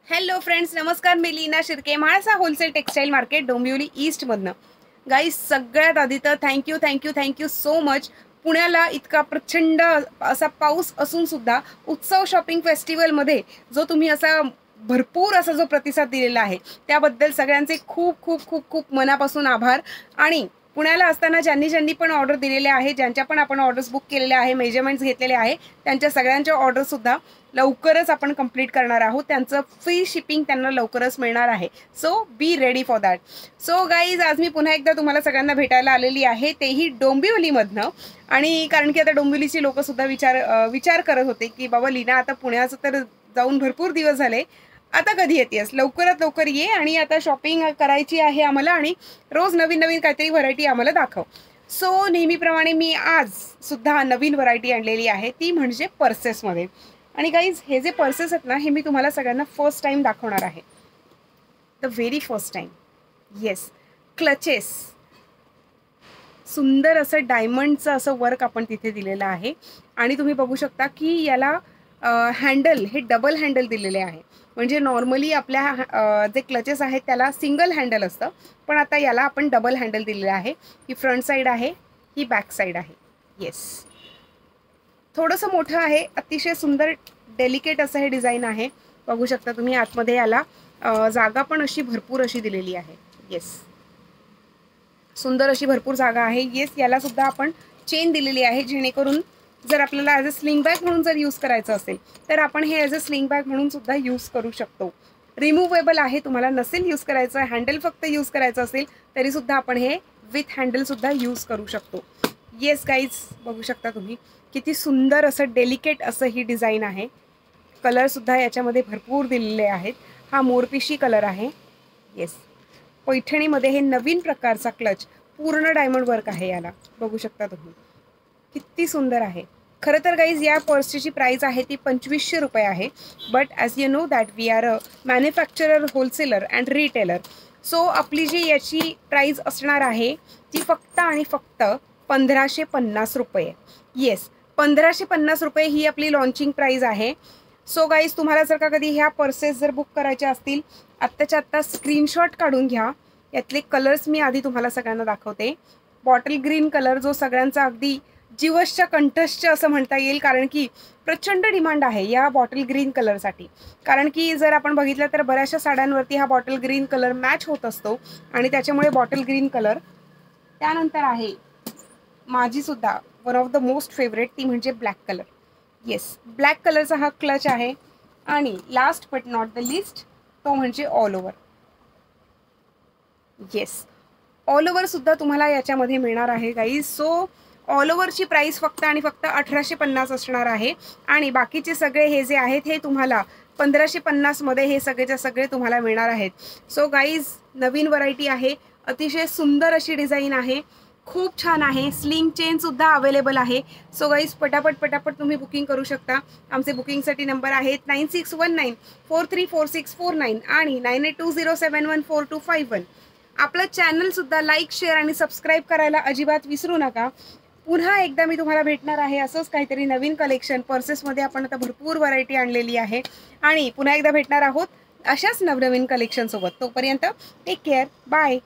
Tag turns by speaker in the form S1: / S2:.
S1: Hello friends, नमस्कार. मी Leena Shirke, Mhalsa wholesale textile market, Dombivli ईस्टमधनं. गाईज, सगळ्यात आधी तर थँक्यू सो मच. पुण्याला इतका प्रचंड असा पाऊस असून सुद्धा उत्सव शॉपिंग फेस्टिवलमध्ये जो तुम्ही असा भरपूर असा जो प्रतिसाद दिलेला आहे त्याबद्दल सगळ्यांचे खूप खूप खूप खूप मनापासून आभार. आणि पुण्याला असताना ज्यांनी पण ऑर्डर दिलेले आहे, ज्यांच्या पण आपण ऑर्डर्स बुक केलेल्या आहे, मेजरमेंट्स घेतलेले आहे, त्यांच्या सगळ्यांच्या ऑर्डरसुद्धा लवकरच आपण कंप्लीट करणार आहोत. त्यांचं फ्री शिपिंग त्यांना लवकरच मिळणार आहे. So be ready for that. So guys, आज मी पुन्हा एकदा तुम्हाला सगळ्यांना भेटायला आलेली आहे, तेही डोंबिवलीमधनं. आणि कारण की आता डोंबिवलीची लोकंसुद्धा विचार करत होते की बाबा लीना, आता पुण्याचं तर जाऊन भरपूर दिवस झाले, आता कधी येतेस? लवकरात लवकर ये आणि आता शॉपिंग करायची आहे आम्हाला आणि रोज नवीन नवीन काहीतरी व्हरायटी आम्हाला दाखव. सो नेहमीप्रमाणे मी आज सुद्धा नवीन व्हरायटी आणलेली आहे, ती म्हणजे पर्सेसमध्ये. आणि गाईज, हे जे पर्सेस आहेत ना, हे मी तुम्हाला सगळ्यांना फर्स्ट टाइम दाखवणार आहे. The very first time. Yes, clutches. सुंदर असं डायमंडचं असं वर्क आपण तिथे दिलेलं आहे. आणि तुम्ही बघू शकता की याला हँडल हे डबल हँडल दिलेले आहे. म्हणजे नॉर्मली आपल्या जे क्लचेस आहेत त्याला सिंगल हँडल असतं, पण आता याला आपण डबल हँडल दिलेलं आहे. ही फ्रंट साईड आहे, ही बॅक साईड आहे. येस, थोडंसं मोठं आहे, अतिशय सुंदर डेलिकेट असं हे डिझाईन आहे. बघू शकता तुम्ही आतमध्ये याला जागा पण अशी भरपूर अशी दिलेली आहे. येस, सुंदर अशी भरपूर जागा आहे. येस, याला सुद्धा आपण चेन दिलेली आहे, जेणेकरून जर आपल्याला ॲज अ स्लिंग बॅग म्हणून जर यूज करायचं असेल तर आपण हे ॲज अ स्लिंग बॅग म्हणून सुद्धा यूज करू शकतो. रिमूव्हेबल आहे. तुम्हाला नसेल यूज करायचं, हँडल फक्त यूज करायचं असेल तरीसुद्धा आपण हे विथ हँडलसुद्धा यूज करू शकतो. येस गाईज, बघू शकता तुम्ही किती सुंदर असं डेलिकेट असं ही डिझाईन आहे. कलरसुद्धा याच्यामध्ये भरपूर दिलेले आहेत. हा मोरपिशी कलर आहे. येस, पैठणीमध्ये हे नवीन प्रकारचा क्लच, पूर्ण डायमंड वर्क आहे. याला बघू शकता तुम्ही किती सुंदर आहे. खरं तर गाईज, या पर्सची प्राईस आहे ती 2500 रुपये आहे. But as you know that we are a manufacturer, wholesaler and retailer. So आपली जी याची प्राईस असणार आहे ती फक्त आणि फक्त 1550 रुपये. येस, 1550 रुपये ही आपली लॉन्चिंग प्राईस आहे. सो गाईज, तुम्हाला जर का कधी ह्या पर्सेस जर बुक करायच्या असतील, आत्ताच्या आत्ता स्क्रीनशॉट काढून घ्या. यातले कलर्स मी आधी तुम्हाला सगळ्यांना दाखवते. बॉटल ग्रीन कलर जो सगळ्यांचा अगदी जीवसच्या कंठस्थ असं म्हणता येईल, कारण की प्रचंड डिमांड आहे या बॉटल ग्रीन कलरसाठी. कारण की जर आपण बघितलं तर बऱ्याचशा साड्यांवरती हा बॉटल ग्रीन कलर मॅच होत असतो आणि त्याच्यामुळे बॉटल ग्रीन कलर. त्यानंतर आहे माझी सुद्धा one of the most favourite, ती म्हणजे ब्लॅक कलर. येस, ब्लॅक कलरचा हा क्लच आहे. आणि last but not the list, तो म्हणजे all over. Yes, all over सुद्धा तुम्हाला याच्यामध्ये मिळणार आहे गाईज. सो ऑल ओव्हरची प्राईस फक्त आणि फक्त 1850 असणार आहे. आणि बाकीचे सगळे हे जे आहेत हे तुम्हाला 1550मध्ये हे सगळेच्या सगळे तुम्हाला मिळणार आहेत. सो गाईज, नवीन व्हरायटी आहे, अतिशय सुंदर अशी डिझाईन आहे, खूप छान आहे. स्लिंग चेनसुद्धा अवेलेबल आहे. सो गाईज, पटापट तुम्ही बुकिंग करू शकता. आमचे बुकिंगसाठी नंबर आहेत 9619434649 आणि 9820714251. आपलं चॅनलसुद्धा लाईक, शेअर आणि सबस्क्राईब करायला अजिबात विसरू नका. पुन्हा एकदा मी तुम्हाला भेटणार आहे असंच काहीतरी नवीन कलेक्शन. पर्सेसमध्ये आपण आता भरपूर व्हरायटी आणलेली आहे आणि पुन्हा एकदा भेटणार आहोत अशाच नवनवीन कलेक्शनसोबत. तोपर्यंत टेक केअर, बाय.